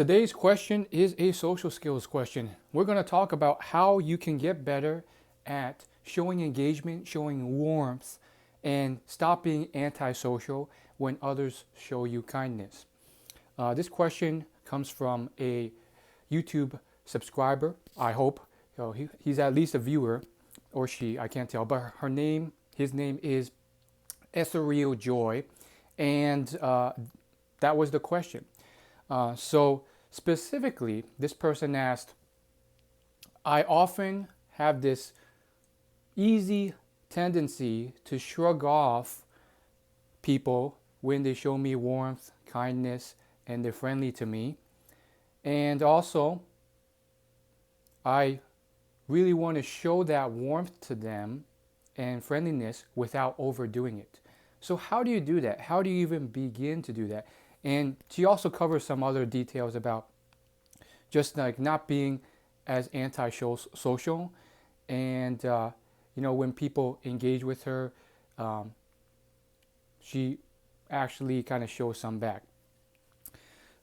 Today's question is a social skills question. We're going to talk about how you can get better at showing engagement, showing warmth, and stop being antisocial when others show you kindness. This question comes from a YouTube subscriber, I hope. He's at least a viewer, or she, I can't tell, but his name is Ethereal Joy, and that was the question. So specifically, this person asked, I often have this easy tendency to shrug off people when they show me warmth, kindness, and they're friendly to me. And also, I really want to show that warmth to them and friendliness without overdoing it. So how do you do that? How do you even begin to do that? And she also covers some other details about just like not being as anti-social, and when people engage with her, she actually kind of shows some back.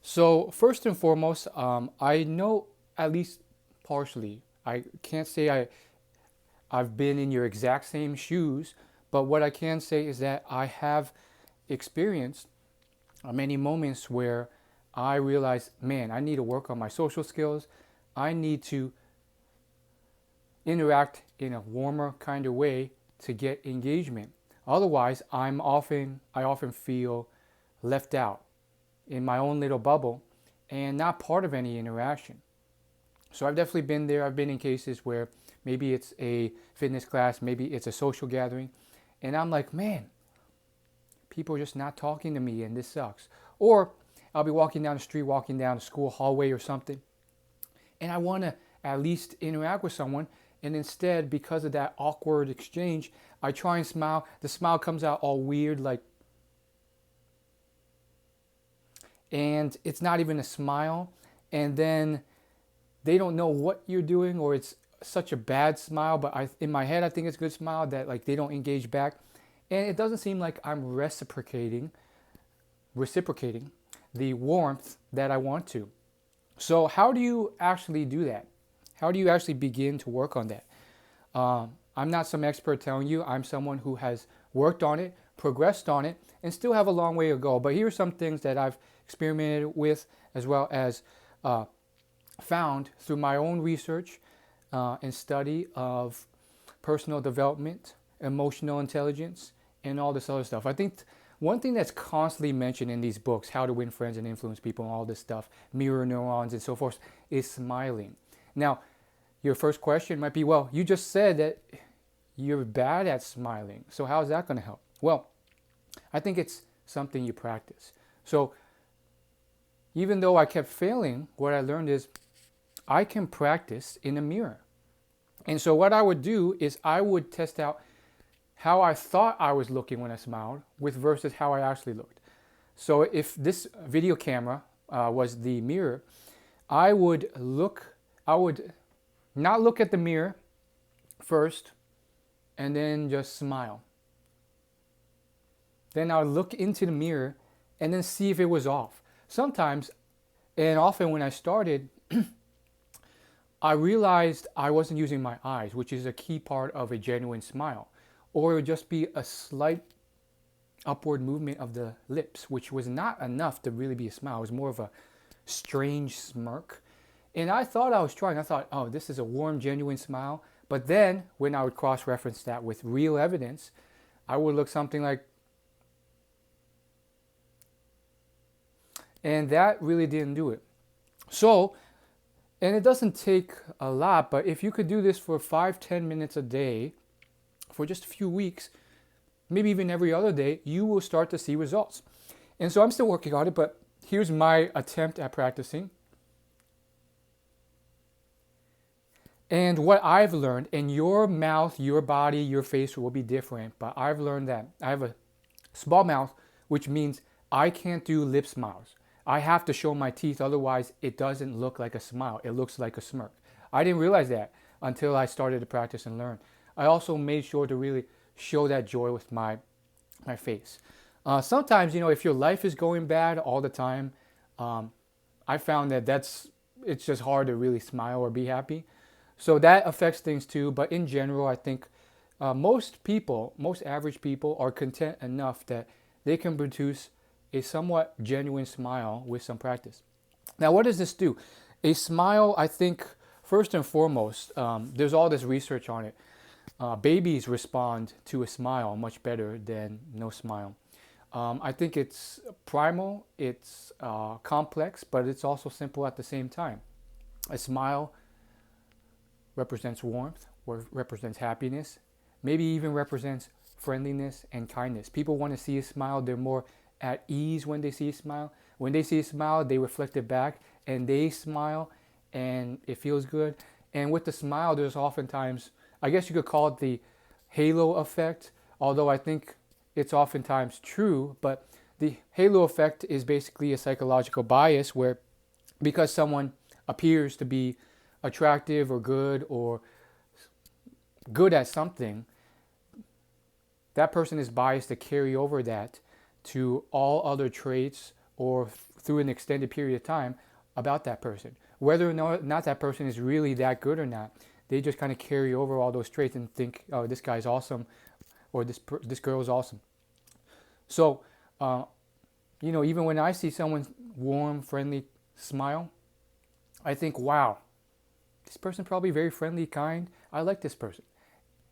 So first and foremost, I know at least partially. I can't say I've been in your exact same shoes, but what I can say is that I have experienced many moments where I realized, man, I need to work on my social skills. I need to interact in a warmer kind of way to get engagement. Otherwise, I often feel left out in my own little bubble and not part of any interaction. So I've definitely been there. I've been in cases where maybe it's a fitness class, maybe it's a social gathering, and I'm like, man, people are just not talking to me and this sucks. Or I'll be walking down the street, walking down the school hallway or something, and I want to at least interact with someone, and instead, because of that awkward exchange, I try and smile. The smile comes out all weird, and it's not even a smile, and then they don't know what you're doing, or it's such a bad smile, but in my head I think it's a good smile that like they don't engage back, and it doesn't seem like I'm reciprocating the warmth that I want to. So how do you actually do that? How do you actually begin to work on that? I'm not some expert telling you. I'm someone who has worked on it, progressed on it, and still have a long way to go. But here are some things that I've experimented with, as well as found through my own research and study of personal development, emotional intelligence, and all this other stuff. I think one thing that's constantly mentioned in these books, How to Win Friends and Influence People and all this stuff, mirror neurons and so forth, is smiling. Now, your first question might be, well, you just said that you're bad at smiling. So how is that going to help? Well, I think it's something you practice. So even though I kept failing, what I learned is I can practice in a mirror. And so what I would do is I would test out how I thought I was looking when I smiled with versus how I actually looked. So if this video camera was the mirror, I would not look at the mirror first and then just smile. Then I would look into the mirror and then see if it was off. Sometimes, and often when I started, I realized I wasn't using my eyes, which is a key part of a genuine smile. Or it would just be a slight upward movement of the lips, which was not enough to really be a smile. It was more of a strange smirk. And I thought I was trying. I thought, oh, this is a warm, genuine smile. But then when I would cross-reference that with real evidence, I would look something like, and that really didn't do it. So, and it doesn't take a lot, but if you could do this for 5-10 minutes a day for just a few weeks, maybe even every other day, you will start to see results. And so I'm still working on it, but here's my attempt at practicing. And what I've learned, and your mouth, your body, your face will be different, but I've learned that I have a small mouth, which means I can't do lip smiles. I have to show my teeth, otherwise it doesn't look like a smile. It looks like a smirk. I didn't realize that until I started to practice and learn. I also made sure to really show that joy with my face. Sometimes, if your life is going bad all the time, I found that it's just hard to really smile or be happy. So that affects things too. But in general, I think most average people are content enough that they can produce a somewhat genuine smile with some practice. Now, what does this do? A smile, I think, first and foremost, there's all this research on it. Babies respond to a smile much better than no smile. I think it's primal, it's complex, but it's also simple at the same time. A smile represents warmth, or represents happiness, maybe even represents friendliness and kindness. People want to see a smile, they're more at ease when they see a smile. When they see a smile, they reflect it back and they smile and it feels good. And with the smile, there's oftentimes, I guess you could call it the halo effect, although I think it's oftentimes true, but the halo effect is basically a psychological bias where because someone appears to be attractive or good at something, that person is biased to carry over that to all other traits or through an extended period of time about that person. Whether or not that person is really that good or not, they just kind of carry over all those traits and think, oh, this guy's awesome or this girl is awesome. So, even when I see someone's warm, friendly smile, I think, wow, this person's probably very friendly, kind. I like this person.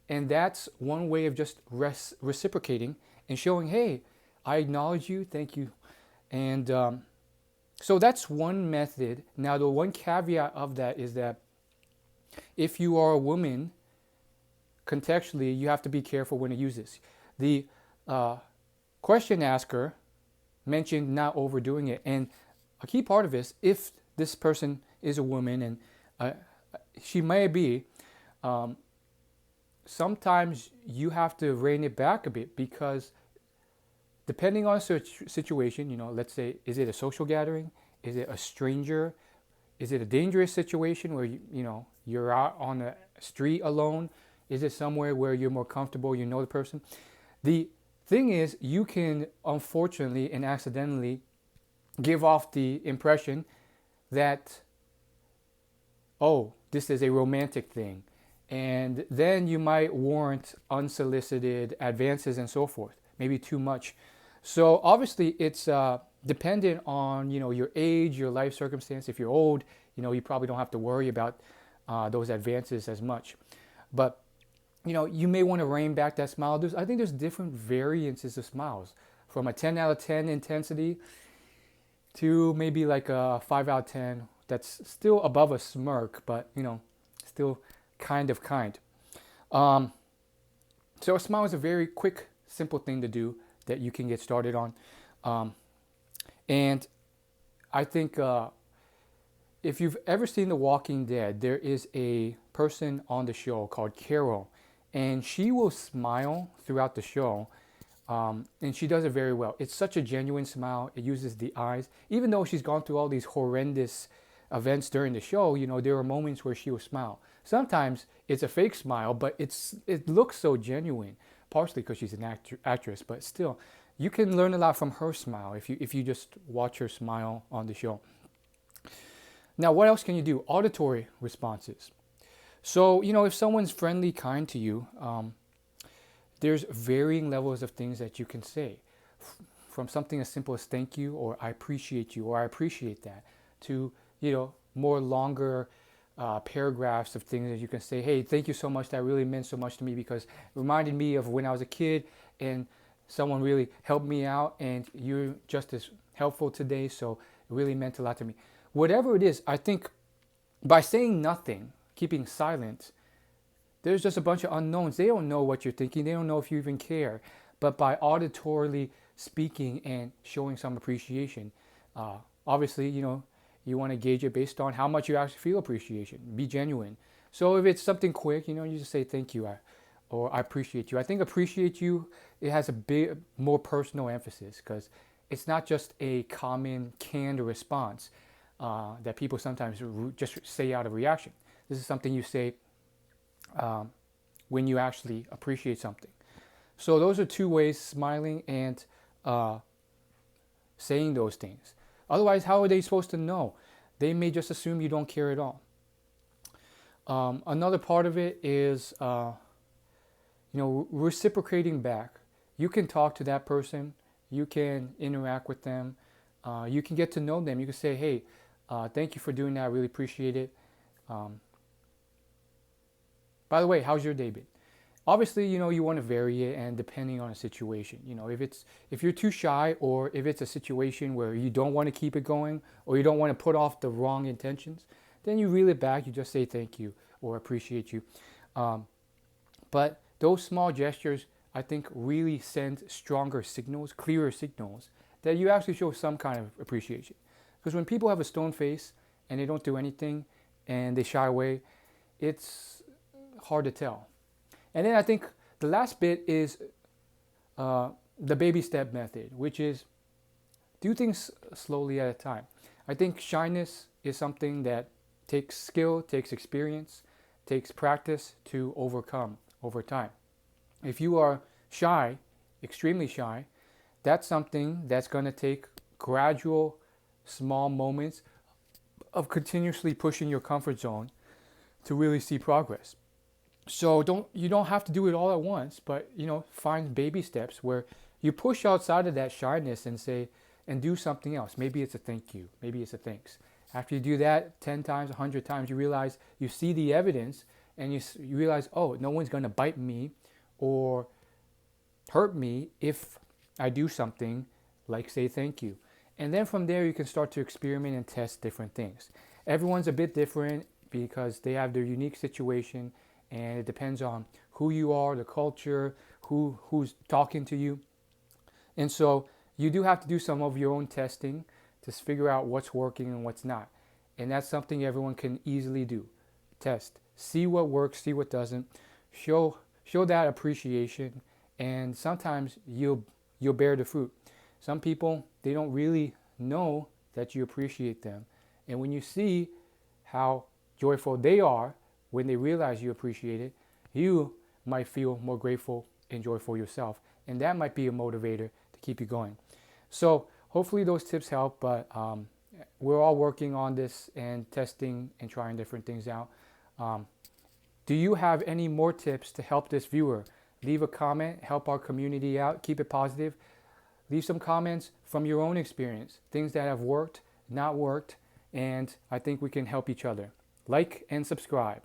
And that's one way of just reciprocating and showing, hey, I acknowledge you, thank you. And so that's one method. Now, the one caveat of that is that if you are a woman, contextually, you have to be careful when to use this. The question asker mentioned not overdoing it. And a key part of this, if this person is a woman, and she may be, sometimes you have to rein it back a bit because depending on the situation, let's say, is it a social gathering? Is it a stranger? Is it a dangerous situation where you're out on the street alone? Is it somewhere where you're more comfortable, you know the person? The thing is, you can unfortunately and accidentally give off the impression that, oh, this is a romantic thing. And then you might warrant unsolicited advances and so forth, maybe too much. So obviously it's dependent on, your age, your life circumstance. If you're old, you probably don't have to worry about those advances as much. But, you may want to rein back that smile. I think there's different variances of smiles, from a 10 out of 10 intensity to maybe like a 5 out of 10 that's still above a smirk, but, still kind. So a smile is a very quick, simple thing to do that you can get started on. And I think if you've ever seen The Walking Dead, there is a person on the show called Carol, and she will smile throughout the show, and she does it very well. It's such a genuine smile. It uses the eyes. Even though she's gone through all these horrendous events during the show, there are moments where she will smile. Sometimes it's a fake smile, but it looks so genuine, partially because she's an actress, but still, you can learn a lot from her smile if you just watch her smile on the show. Now, what else can you do? Auditory responses. So, if someone's friendly, kind to you, there's varying levels of things that you can say. From something as simple as thank you, or I appreciate you, or I appreciate that, to, more longer paragraphs of things that you can say, hey, thank you so much, that really meant so much to me because it reminded me of when I was a kid and someone really helped me out and you're just as helpful today, so it really meant a lot to me. Whatever it is, I think by saying nothing, keeping silent, there's just a bunch of unknowns. They don't know what you're thinking. They don't know if you even care. But by auditorily speaking and showing some appreciation, obviously, you want to gauge it based on how much you actually feel appreciation. Be genuine. So if it's something quick, you just say thank you or I appreciate you. I think appreciate you, it has a bit more personal emphasis because it's not just a common canned response that people sometimes just say out of reaction. This is something you say when you actually appreciate something. So those are two ways, smiling and saying those things. Otherwise, how are they supposed to know? they may just assume you don't care at all. Another part of it is, reciprocating back. You can talk to that person, you can interact with them, you can get to know them. You can say, hey, thank you for doing that. I really appreciate it. Um, by the way, how's your day been? Obviously, you want to vary it, and depending on a situation, if you're too shy, or if it's a situation where you don't want to keep it going, or you don't want to put off the wrong intentions, then you reel it back. You just say thank you or appreciate you. Um, but those small gestures, I think, really send stronger signals, clearer signals, that you actually show some kind of appreciation. Because when people have a stone face and they don't do anything and they shy away, it's hard to tell. And then I think the last bit is the baby step method, which is do things slowly at a time. I think shyness is something that takes skill, takes experience, takes practice to overcome over time. If you are shy, extremely shy, that's something that's going to take gradual, small moments of continuously pushing your comfort zone to really see progress. So you don't have to do it all at once, but find baby steps where you push outside of that shyness and say and do something else. Maybe it's a thank you, maybe it's a thanks. After you do that 10 times, 100 times, you realize, you see the evidence, and you realize, oh, no one's going to bite me or hurt me if I do something like say thank you. And then from there, you can start to experiment and test different things. Everyone's a bit different because they have their unique situation, and it depends on who you are, the culture, who's talking to you. And so you do have to do some of your own testing to figure out what's working and what's not. And that's something everyone can easily do. Test. See what works, see what doesn't. Show that appreciation, and sometimes you'll bear the fruit. Some people, they don't really know that you appreciate them. And when you see how joyful they are when they realize you appreciate it, you might feel more grateful and joyful yourself. And that might be a motivator to keep you going. So hopefully those tips help, but we're all working on this and testing and trying different things out. Do you have any more tips to help this viewer? Leave a comment, help our community out, keep it positive. Leave some comments from your own experience, things that have worked, not worked, and I think we can help each other. Like and subscribe.